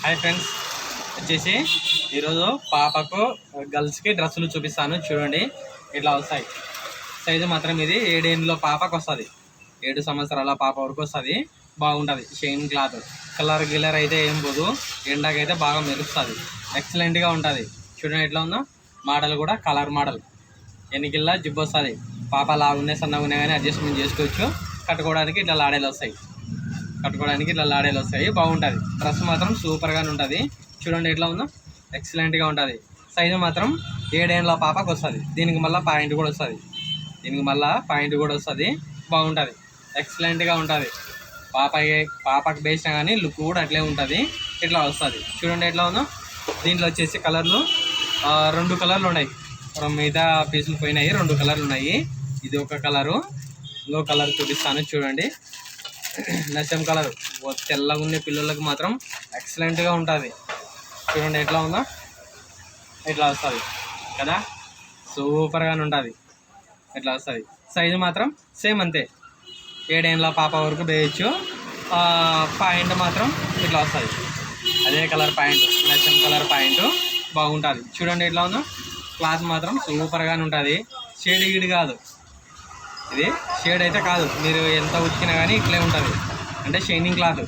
Hi friends, వచ్చేసి ఈరోజు పాపకు గర్ల్స్కి డ్రెస్సులు చూపిస్తాను. చూడండి, ఇట్లా వస్తాయి. సైజు మాత్రం ఇది 7 ఏళ్ళ పాపకు వస్తుంది. 7 సంవత్సరాల పాప వరకు వస్తుంది. బాగుంటుంది. షైన్ క్లాత్, కలర్ గిల్లర్ అయితే ఏం పోదు. ఎండకైతే బాగా మెరుస్తుంది. ఎక్సలెంట్గా ఉంటుంది. చూడండి ఎట్లా ఉందో. మోడల్ కూడా కలర్ మోడల్. ఎన్నికల్లా జిబ్బు వస్తుంది. పాప లాగున్నాయి సన్నగా ఉన్నాయి కానీ అడ్జస్ట్మెంట్ చేసుకోవచ్చు. కట్టుకోవడానికి ఇట్లా లాడేలు వస్తాయి. బాగుంటుంది. డ్రెస్ మాత్రం సూపర్గానే ఉంటుంది. చూడండి ఎట్లా ఉందో. ఎక్సలెంట్గా ఉంటుంది. సైజు మాత్రం 7 ఏళ్ళ పాపకు వస్తుంది. దీనికి మళ్ళీ పాయింట్ కూడా వస్తుంది. బాగుంటుంది. ఎక్సలెంట్గా ఉంటుంది. పాపకి వేసినా కానీ లుక్ కూడా అట్లే ఉంటుంది. ఇట్లా వస్తుంది. చూడండి ఎట్లా ఉందో. దీంట్లో వచ్చేసి కలర్లు 2 కలర్లు ఉన్నాయి. మిగతా పీసులు పోయినాయి. 2 కలర్లు ఉన్నాయి. ఇది ఒక కలరు. ఇంకో కలర్ చూపిస్తాను. చూడండి, నచ్చం కలర్. తెల్లగా ఉండే పిల్లలకు మాత్రం ఎక్సలెంట్గా ఉంటుంది. చూడండి ఎట్లా ఉందో. ఇట్లా వస్తుంది కదా, సూపర్గానే ఉంటుంది. ఇట్లా వస్తుంది. సైజు మాత్రం సేమ్ అంతే. 7 ఏళ్ళ పాప వరకు వేయచ్చు. పాయింట్ మాత్రం ఇట్లా వస్తుంది. అదే కలర్ పాయింట్, నచ్చం కలర్ పాయింట్. బాగుంటుంది. చూడండి ఎట్లా ఉందో. క్లాత్ మాత్రం సూపర్గానే ఉంటుంది. షేడ్ గిడి కాదు. ఇది షేడ్ అయితే కాదు. మీరు ఎంత ఉతికినా కానీ ఇట్లే ఉంటుంది. అంటే షైనింగ్ క్లాత్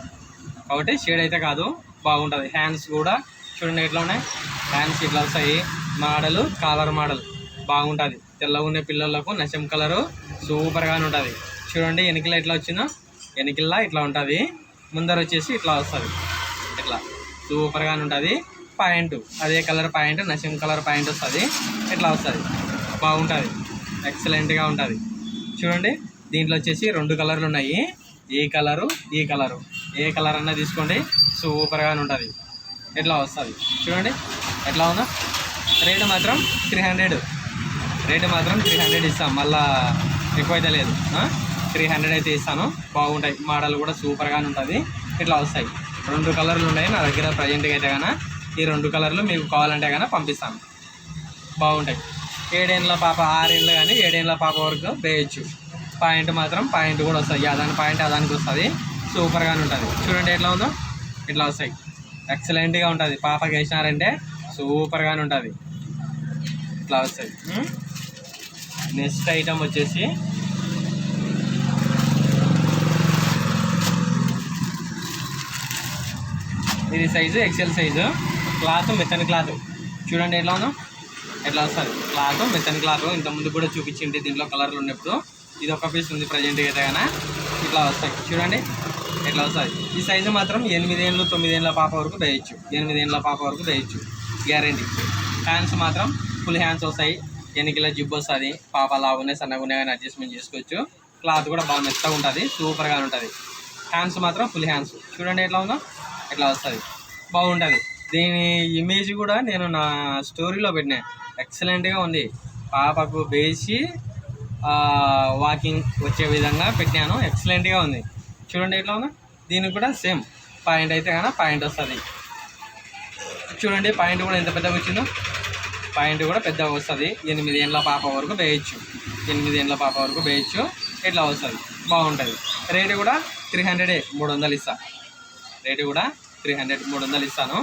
కాబట్టి షేడ్ అయితే కాదు. బాగుంటుంది. హ్యాండ్స్ కూడా చూడండి ఎట్లా ఉన్నాయి. హ్యాండ్స్ ఇట్లా వస్తాయి. Model caller model. బాగుంటుంది. తెల్లగా ఉండే పిల్లలకు నచ్చం కలరు సూపర్గానే ఉంటుంది. చూడండి వెనకల ఎట్లా వచ్చిందో. వెనకల్లా ఇట్లా ఉంటుంది. ముందర వచ్చేసి ఇట్లా వస్తుంది. ఇట్లా సూపర్గానే ఉంటుంది. పాయింట్ అదే కలర్ పాయింట్, నచ్చం కలర్ పాయింట్ వస్తుంది. ఇట్లా వస్తుంది. బాగుంటుంది. ఎక్సలెంట్గా ఉంటుంది. చూడండి, దీంట్లో వచ్చేసి 2 కలర్లు ఉన్నాయి. ఈ కలరు, ఈ కలరు. ఏ కలర్ అన్నా తీసుకోండి, సూపర్గానే ఉంటుంది. ఇట్లా వస్తుంది. చూడండి ఎట్లా ఉందో. రేటు మాత్రం 300. ఇస్తాం. మళ్ళీ ఎక్కువైతే లేదు. 300 అయితే ఇస్తాను. బాగుంటాయి. మోడల్ కూడా సూపర్గానే ఉంటుంది. ఇట్లా వస్తాయి. 2 కలర్లు ఉన్నాయి నా దగ్గర ప్రజెంట్గా అయితే కానీ. ఈ 2 కలర్లు మీకు కావాలంటే కానీ పంపిస్తాను. బాగుంటాయి. 7 ఏళ్ళ పాప, 6 ఏళ్ళు కానీ 7 ఏళ్ళ పాప వరకు వేయచ్చు. పాయింట్ మాత్రం పాయింట్ కూడా వస్తుంది. అదాని పాయింట్ అదానికి వస్తుంది. సూపర్గానే ఉంటుంది. చూడండి ఎట్లా ఉందో. ఇట్లా వస్తాయి. ఎక్సలెంట్గా ఉంటుంది. పాపకి వేసినారంటే సూపర్గానే ఉంటుంది. ఇట్లా వస్తాయి. నెక్స్ట్ ఐటమ్ వచ్చేసి ఇది సైజు ఎక్సెల్ సైజు. క్లాత్ మెత్తని క్లాత్. చూడండి ఎట్లా ఉందో. ఎట్లా వస్తుంది. క్లాత్ మెత్తని క్లాత్. ఇంతకుముందు కూడా చూపించింది. దీంట్లో కలర్లు ఉన్నప్పుడు ఇది ఒక పీస్ ఉంది ప్రజెంట్గా అయితే కానీ. ఇట్లా వస్తాయి. చూడండి ఎట్లా వస్తుంది. ఈ సైజు మాత్రం 8 ఏళ్ళు 9 ఏళ్ళ పాప వరకు వేయచ్చు. 8 ఏళ్ళ పాప వరకు వేయచ్చు, గ్యారంటీ. హ్యాండ్స్ మాత్రం ఫుల్ హ్యాండ్స్ వస్తాయి. ఎన్నికల జిబ్బు వస్తుంది. పాప లాగునే సన్నగా ఉన్నాయి కానీ అడ్జస్ట్మెంట్ చేసుకోవచ్చు. క్లాత్ కూడా బాగా మెత్తగా ఉంటుంది. సూపర్గా ఉంటుంది. హ్యాండ్స్ మాత్రం ఫుల్ హ్యాండ్స్. చూడండి ఎట్లా ఉందో. ఇట్లా వస్తుంది. బాగుంటుంది. దీని ఇమేజ్ కూడా నేను నా స్టోరీలో పెట్టినా. ఎక్సలెంట్గా ఉంది. పాపకు వేసి వాకింగ్ వచ్చే విధంగా పెట్టాను. ఎక్సలెంట్గా ఉంది. చూడండి ఎట్లా ఉందో. దీనికి కూడా సేమ్ పాయింట్ అయితే కానీ పాయింట్ వస్తుంది. చూడండి పాయింట్ కూడా ఎంత పెద్దగా వచ్చిందో. పాయింట్ కూడా పెద్దగా వస్తుంది. 8 ఏళ్ళ పాప వరకు వేయచ్చు. 8 ఏళ్ళ పాప వరకు వేయచ్చు. ఇట్లా వస్తుంది. బాగుంటుంది. రేటు కూడా 300. 300 ఇస్తా. రేటు కూడా 300 ఇస్తాను.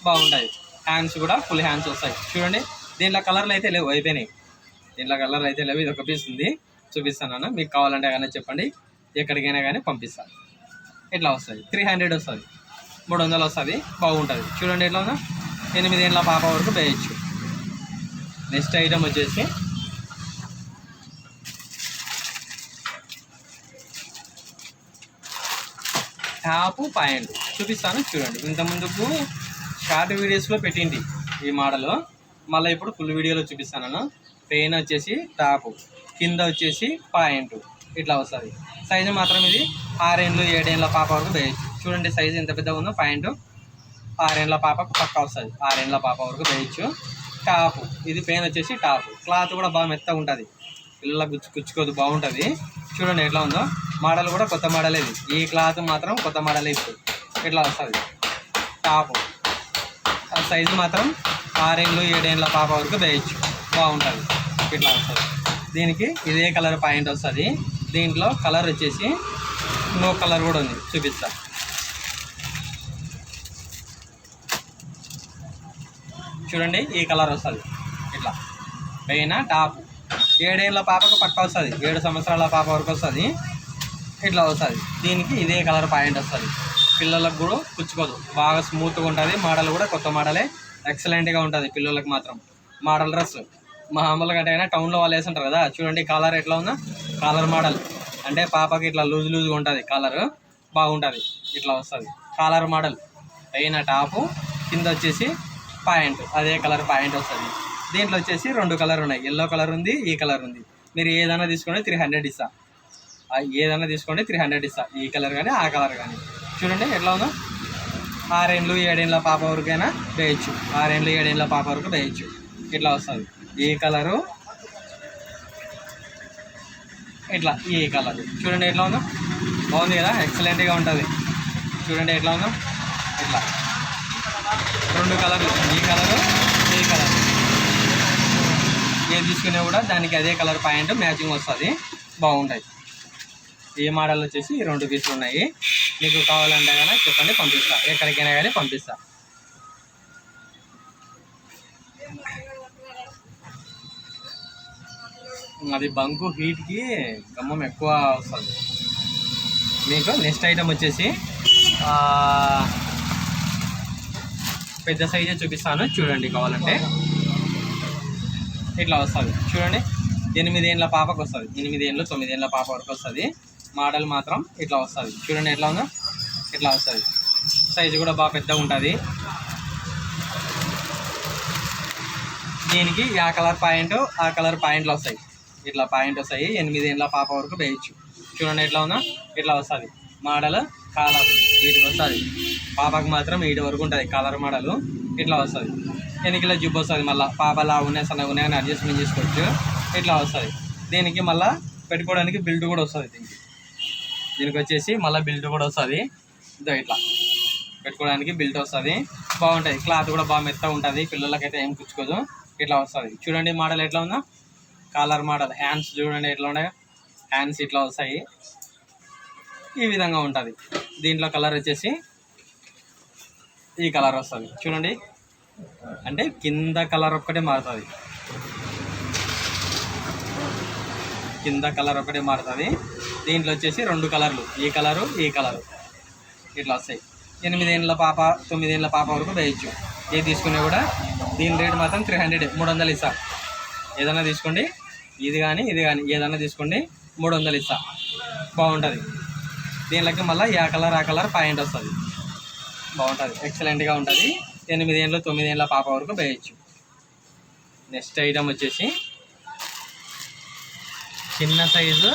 బాగుంటుంది. హ్యాండ్స్ కూడా ఫుల్ హ్యాండ్స్ వస్తాయి. చూడండి దీంట్లో కలర్లు అయితే లేవు, అయిపోయినాయి. ఇది ఒక పీస్ ఉంది, చూపిస్తాను. మీకు కావాలంటే కానీ చెప్పండి, ఎక్కడికైనా కానీ పంపిస్తాను. ఇట్లా వస్తుంది. 300 వస్తుంది. 300 వస్తుంది. బాగుంటుంది. చూడండి ఎట్లా ఉందో. 8 ఏళ్ళ పాప వరకు వేయచ్చు. నెక్స్ట్ ఐటమ్ వచ్చేసి టాపు పాయింట్ చూపిస్తాను. చూడండి, ఇంతకుముందుకు షార్ట్ వీడియోస్లో పెట్టింది ఈ మోడల్. మళ్ళీ ఇప్పుడు ఫుల్ వీడియోలో చూపిస్తాను. పెయిన్ వచ్చేసి టాపు, కింద వచ్చేసి పాయింట్. ఇట్లా వస్తుంది. సైజు మాత్రం ఇది 6 ఏళ్ళు 7 ఏళ్ళ పాప వరకు వేయచ్చు. చూడండి సైజు ఎంత పెద్దగా ఉందో. పాయింట్ 6 ఏళ్ళ పాపకు పక్కా వస్తుంది. 6 ఏళ్ళ పాప వరకు వేయచ్చు. టాపు ఇది పెయిన్ వచ్చేసి టాపు. క్లాత్ కూడా బాగా మెత్తగా ఉంటుంది. పిల్లలకు గుచ్చుకోదు. బాగుంటుంది. చూడండి ఎట్లా ఉందో. మోడల్ కూడా కొత్త మోడల్. ఇది ఈ క్లాత్ మాత్రం కొత్త మోడల్. ఇప్పుడు ఇట్లా వస్తుంది. టాపు సైజు మాత్రం 6 ఏళ్ళు 7 ఏళ్ళ పాప వరకు వేయచ్చు. బాగుంటుంది. ఇట్లా వస్తుంది. దీనికి ఇదే కలర్ పాయింట్ వస్తుంది. దీంట్లో కలర్ వచ్చేసి ఇంకో కలర్ కూడా ఉంది, చూపిస్తా. చూడండి ఈ కలర్ వస్తుంది. ఇట్లా పైన టాప్ 7 ఏళ్ళ పాపకు పక్క వస్తుంది, 7 సంవత్సరాల పాప వరకు వస్తుంది. ఇట్లా వస్తుంది. దీనికి ఇదే కలర్ పాయింట్ వస్తుంది. పిల్లలకు కూడా పుచ్చుకోదు, బాగా స్మూత్గా ఉంటుంది. మోడల్ కూడా కొత్త మోడలే, ఎక్సలెంట్గా ఉంటుంది. పిల్లలకు మాత్రం మోడల్ డ్రెస్ మామూలుగా అంటే టౌన్లో వాళ్ళు వేసుంటారు కదా. చూడండి కాలర్ ఎట్లా ఉందో, కాలర్ మోడల్ అంటే పాపకి ఇట్లా లూజ్గా ఉంటుంది. కలర్ బాగుంటుంది. ఇట్లా వస్తుంది కాలర్ మోడల్. పైన టాపు, కింద వచ్చేసి పాయింట్, అదే కలర్ పాయింట్ వస్తుంది. దీంట్లో వచ్చేసి 2 కలర్ ఉన్నాయి, ఎల్లో కలర్ ఉంది, ఈ కలర్ ఉంది. మీరు ఏదైనా తీసుకోండి 300 ఇస్తా, ఏదైనా తీసుకోండి 300 ఇస్తా. ఈ కలర్ కానీ ఆ కలర్ కానీ. చూడండి ఎట్లా ఉందో. 6 ఏళ్ళు 7 ఏళ్ళ పాప వరకైనా వేయచ్చు, 6 ఏళ్ళు 7 ఏళ్ళ పాప వరకు వేయచ్చు. ఇట్లా వస్తుంది ఈ కలరు. ఇట్లా ఈ కలర్ చూడండి ఎట్లా ఉందో, బాగుంది కదా, ఎక్సలెంట్గా ఉంటుంది. చూడండి ఎట్లా ఉందో. ఇట్లా 2 కలర్లు, ఈ కలరు ఈ కలర్. ఏది తీసుకునే కూడా దానికి అదే కలర్ పాయింట్ మ్యాచింగ్ వస్తుంది, బాగుంటాయి. ఈ మోడల్ వచ్చేసి 2 పీసులు ఉన్నాయి. మీకు కావాలంటే కానీ చెప్పండి, పంపిస్తా, ఎక్కడికైనా కానీ పంపిస్తా. అది బంకు హీట్కి గమ్మం ఎక్కువ వస్తుంది. మీకు నెక్స్ట్ ఐటమ్ వచ్చేసి పెద్ద సైజే చూపిస్తాను, చూడండి కావాలంటే. ఇట్లా వస్తుంది చూడండి. 8 ఏళ్ళ పాపకు వస్తుంది, 8 ఏళ్ళు 9 ఏళ్ళ పాప వరకు వస్తుంది. మోడల్ మాత్రం ఇట్లా వస్తుంది. చూడండి ఎట్లా ఉందో. ఇట్లా వస్తుంది. సైజు కూడా బాగా పెద్దగా ఉంటుంది. దీనికి ఆ కలర్ పాయింట్ ఆ కలర్ పాయింట్లు వస్తాయి. ఇట్లా పాయింట్ వస్తాయి. 8 ఏళ్ళ పాప వరకు వేయచ్చు. చూడండి ఎట్లా ఉందో. ఇట్లా వస్తుంది మోడల్. కాలర్ వీటికి వస్తుంది. పాపకు మాత్రం వీటి వరకు ఉంటుంది కలర్ మోడల్. ఇట్లా వస్తుంది. ఎన్నికల జిబ్బు వస్తుంది. మళ్ళీ పాపలా ఉన్నాయి, సన్నగా ఉన్నాయని అడ్జస్ట్మెంట్ చేసుకోవచ్చు. ఇట్లా వస్తుంది. దీనికి మళ్ళీ పెట్టుకోవడానికి బిల్ట్ కూడా వస్తుంది. దీనికి వచ్చేసి మళ్ళీ బిల్ట్ కూడా వస్తుంది. ఇదో ఇట్లా పెట్టుకోవడానికి బిల్ట్ వస్తుంది, బాగుంటుంది. క్లాత్ కూడా బాగా మెత్తగా ఉంటుంది, పిల్లలకైతే ఏం పుచ్చుకోదు. ఇట్లా వస్తుంది. చూడండి మోడల్ ఎట్లా ఉందో. Caller model. హ్యాండ్స్ చూడండి ఎట్లా ఉన్నాయి. హ్యాండ్స్ ఇట్లా వస్తాయి, ఈ విధంగా ఉంటుంది. దీంట్లో కలర్ వచ్చేసి ఈ కలర్ వస్తుంది. చూడండి అంటే కింద కలర్ ఒక్కటే మారుతుంది, కింద కలర్ ఒకటే మారుతుంది. దీంట్లో వచ్చేసి 2 కలర్లు, ఈ కలరు ఈ కలరు. ఇట్లా వస్తాయి. 8 ఏళ్ళ పాప 9 ఏళ్ళ పాప వరకు వేయచ్చు. ఏది తీసుకునే కూడా దీని రేట్ మాత్రం 300, 300 ఇస్తా. ఏదైనా తీసుకోండి, ఇది కానీ ఇది కానీ ఏదైనా తీసుకోండి, 300 ఇస్తా. బాగుంటుంది. దీనిలోకి మళ్ళీ ఆ కలర్ పాయింట్ వస్తుంది, బాగుంటుంది, ఎక్సలెంట్గా ఉంటుంది. 8 ఏళ్ళు 9 ఏళ్ళ పాప వరకు వేయచ్చు. నెక్స్ట్ ఐటమ్ వచ్చేసి చిన్న సైజు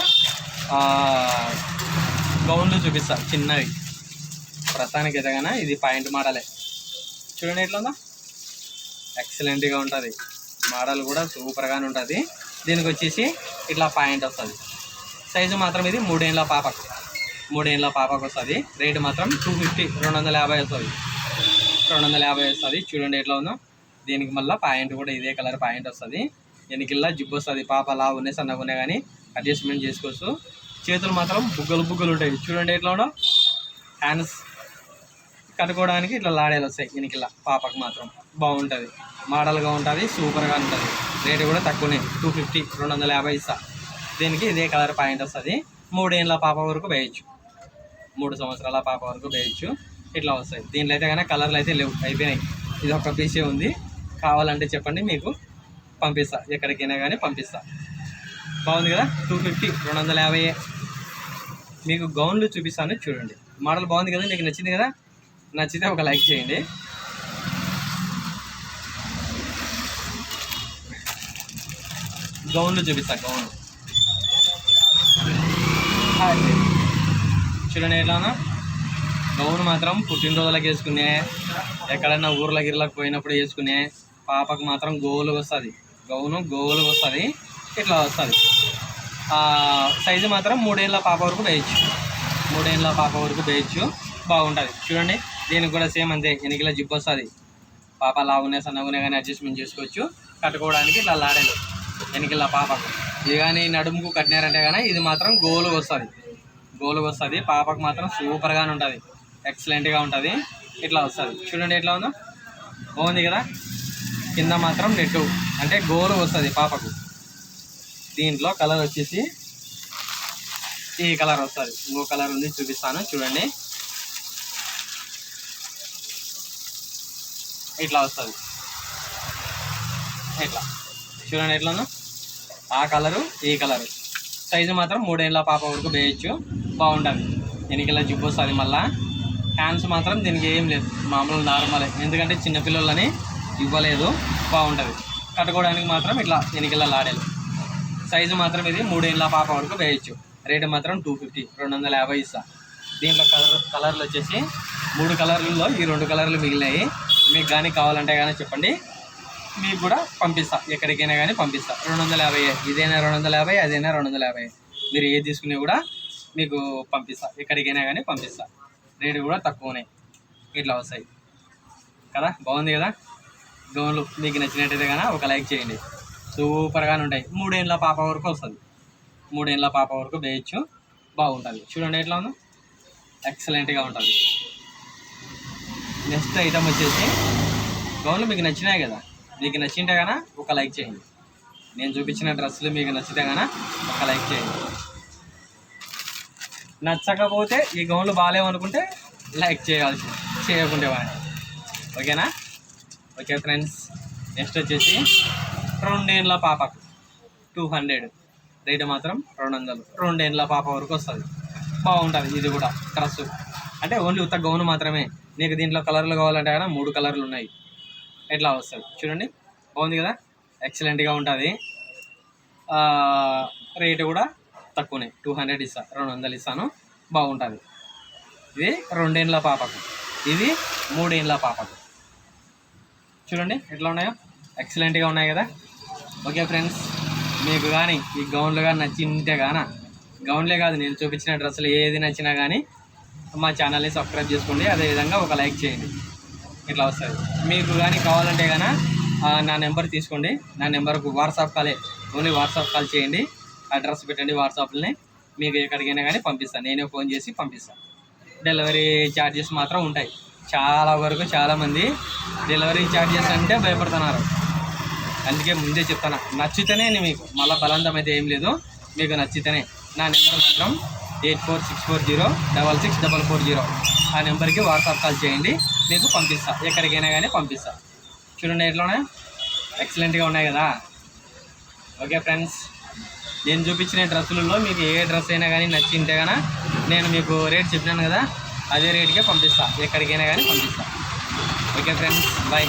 గౌన్లు చూపిస్తా, చిన్నవి. ప్రస్తుతానికి ఎదగానే ఇది పాయింట్ మోడలే. చూడండి ఎట్లా ఉందో, ఎక్సలెంట్గా ఉంటుంది. మోడల్ కూడా సూపర్గానే ఉంటుంది. దీనికి వచ్చేసి ఇట్లా పాయింట్ వస్తుంది. సైజు మాత్రం ఇది 3 ఏళ్ళ పాపకు, 3 ఏళ్ళ పాపకు వస్తుంది. రేటు మాత్రం 250, 250 వస్తుంది, 250 వస్తుంది. చూడండి ఎట్లా ఉందో. దీనికి మళ్ళీ పాయింట్ కూడా ఇదే కలర్ పాయింట్ వస్తుంది. ఎనికిల్లా జిబ్బు వస్తుంది. పాప లా ఉన్నాయి, సన్నగా ఉన్నాయి కానీ అడ్జస్ట్మెంట్ చేసుకోవచ్చు. చేతులు మాత్రం బుగ్గలు ఉంటాయి. చూడండి ఎట్లా ఉండవు. హ్యాండ్స్ కట్టుకోవడానికి ఇట్లా లాడేలు వస్తాయి ఎనికిల్లా. పాపకు మాత్రం బాగుంటుంది, మోడల్గా ఉంటుంది, సూపర్గా ఉంటుంది. రేటు కూడా తక్కువనే, 250, 250 ఇస్తా. దీనికి ఇదే కలర్ పాయింట్ వస్తుంది. 3 ఏళ్ళ పాప వరకు వేయచ్చు, 3 సంవత్సరాల పాప వరకు వేయచ్చు. ఇట్లా వస్తాయి. దీంట్లో అయితే కానీ కలర్లు అయితే లేవు, అయిపోయినాయి. ఇది ఒక పీసే ఉంది. కావాలంటే చెప్పండి, మీకు పంపిస్తా, ఎక్కడికైనా కానీ పంపిస్తా. బాగుంది కదా. 250, 250. మీకు గౌన్లు చూపిస్తాను, చూడండి. మోడల్ బాగుంది కదా, మీకు నచ్చింది కదా. నచ్చితే ఒక లైక్ చేయండి. గౌన్లు చూపిస్తా, గౌన్లు చూడండి ఎట్లా ఉన్నా. గౌన్ మాత్రం పుట్టినరోజులకు వేసుకునే, ఎక్కడైనా ఊర్ల గిర్లకు పోయినప్పుడు వేసుకునే. పాపకు మాత్రం గోలు వస్తుంది, గౌను గోలు వస్తుంది. ఇట్లా వస్తుంది. సైజు మాత్రం 3 ఏళ్ళ పాప వరకు వేయచ్చు, 3 ఏళ్ళ పాప వరకు వేయచ్చు. బాగుంటుంది. చూడండి దీనికి కూడా సేమ్ అంతే, ఎనికిల జిప్ వస్తుంది. పాప లావునే సన్నగునే కానీ అడ్జస్ట్మెంట్ చేసుకోవచ్చు. కట్టుకోవడానికి ఇట్లా లాడేలు ఎనికిల పాపకు. ఇది కానీ నడుముకు కట్టినారంటే కానీ ఇది మాత్రం గోలు వస్తుంది, గోలు వస్తుంది. పాపకు మాత్రం సూపర్గానే ఉంటుంది, ఎక్సలెంట్గా ఉంటుంది. ఇట్లా వస్తుంది. చూడండి ఎట్లా ఉందో, బాగుంది కదా. కింద మాత్రం నెట్ అంటే గోలు వస్తుంది పాపకు. దీంట్లో కలర్ వచ్చేసి ఈ కలర్ వస్తుంది. ఇంకో కలర్ ఉంది చూపిస్తాను చూడండి. ఇట్లా వస్తుంది. ఇట్లా చూడండి ఎట్లా ఆ కలరు ఈ కలరు. సైజు మాత్రం 3 ఏళ్ళ పాప వరకు వేయచ్చు. బాగుంటుంది. ఎనికిలా జిప్ వస్తుంది. మళ్ళీ హ్యాండ్స్ మాత్రం దీనికి ఏం లేదు, మామూలు నార్మలే. ఎందుకంటే చిన్నపిల్లలని ఇవ్వలేదు. బాగుంటుంది. కట్టుకోవడానికి మాత్రం ఇట్లా ఎనికిలా లాడేలు. సైజు మాత్రం ఇది 3 ఏళ్ళ పాప వరకు వేయచ్చు. రేటు మాత్రం 250, 250 ఇస్తా. దీంట్లో కలర్లు వచ్చేసి 3 కలర్లలో ఈ 2 కలర్లు మిగిలినాయి. మీకు కానీ కావాలంటే కానీ చెప్పండి, మీకు కూడా పంపిస్తా. ఎక్కడికైనా కానీ పంపిస్తా. 250, ఇదైనా 250, అదైనా 250. మీరు ఏది తీసుకునే కూడా మీకు పంపిస్తా. ఎక్కడికైనా కానీ పంపిస్తా. రేటు కూడా తక్కువనే. ఇట్లా వస్తాయి కదా. బాగుంది కదా గౌన్లు. మీకు నచ్చినట్టయితే కానీ ఒక లైక్ చేయండి. సూపర్గానే ఉంటాయి. 3 ఏళ్ళ పాప వరకు వస్తుంది. 3 ఏళ్ళ పాప వరకు వేయచ్చు. బాగుంటుంది. చూడండి ఎట్లా ఉందో, ఎక్సలెంట్గా ఉంటుంది. నెక్స్ట్ ఐటమ్ వచ్చేసి గౌన్లు మీకు నచ్చినాయి కదా. మీకు నచ్చింటే కానీ ఒక లైక్ చేయండి. నేను చూపించిన డ్రెస్సులు మీకు నచ్చితే కానీ ఒక లైక్ చేయండి. నచ్చకపోతే ఈ గౌన్లు బాగాలేవనుకుంటే లైక్ చేయకుంటే వాడి. ఓకేనా. Okay friends. నెక్స్ట్ వచ్చేసి 2 ఏళ్ళ పాపకు 200. రేటు మాత్రం 200. 2 ఏళ్ళ పాప వరకు వస్తుంది. బాగుంటుంది. ఇది కూడా డ్రెస్సు అంటే ఓన్లీ ఉత్త గౌను మాత్రమే. నీకు దీంట్లో కలర్లు కావాలంటే కానీ 3 కలర్లు ఉన్నాయి. ఎట్లా వస్తుంది చూడండి. బాగుంది కదా. ఎక్సలెంట్గా ఉంటుంది. రేటు కూడా తక్కువనే. 200 ఇస్తా. 200 ఇస్తాను. బాగుంటుంది. ఇది 2 ఏళ్ళ పాపకు, ఇది 3 ఏళ్ళ పాపకు. చూడండి ఎట్లా ఉన్నాయో, ఎక్సలెంట్గా ఉన్నాయి కదా. Okay friends. మీకు కానీ ఈ గౌన్లు కానీ నచ్చింటే కానీ, గౌన్లే కాదు నేను చూపించిన డ్రెస్సులు ఏది నచ్చినా కానీ మా ఛానల్ని సబ్స్క్రైబ్ చేసుకోండి. అదేవిధంగా ఒక లైక్ చేయండి. ఇట్లా వస్తుంది. మీకు కానీ కావాలంటే కానీ నా నెంబర్ తీసుకోండి. నా నెంబర్కు వాట్సాప్ కాలే, ఓన్లీ వాట్సాప్ కాల్ చేయండి. అడ్రస్ పెట్టండి వాట్సాప్ని. మీకు ఎక్కడికైనా కానీ పంపిస్తాను. నేనే ఫోన్ చేసి పంపిస్తాను. డెలివరీ ఛార్జెస్ మాత్రం ఉంటాయి. చాలా వరకు చాలామంది డెలివరీ ఛార్జెస్ అంటే భయపడుతున్నారు. అందుకే ముందే చెప్తాను, నచ్చితేనే మీకు మళ్ళీ బలవంతం అయితే ఏం లేదు. మీకు నచ్చితేనే. నా నెంబర్ మాత్రం 8464066440. ఆ నెంబర్కి వాట్సాప్ కాల్ చేయండి. మీకు పంపిస్తా. ఎక్కడికైనా కానీ పంపిస్తా. చూడండి ఎట్లా ఎక్సలెంట్గా ఉన్నాయి కదా. Okay friends. నేను చూపించిన డ్రెస్సులలో మీకు ఏ డ్రెస్ అయినా కానీ నచ్చింటే కానీ నేను మీకు రేట్ చెప్పినాను కదా, అదే రేటుకే పంపిస్తా. ఎక్కడికైనా కానీ పంపిస్తా. Okay friends, bye.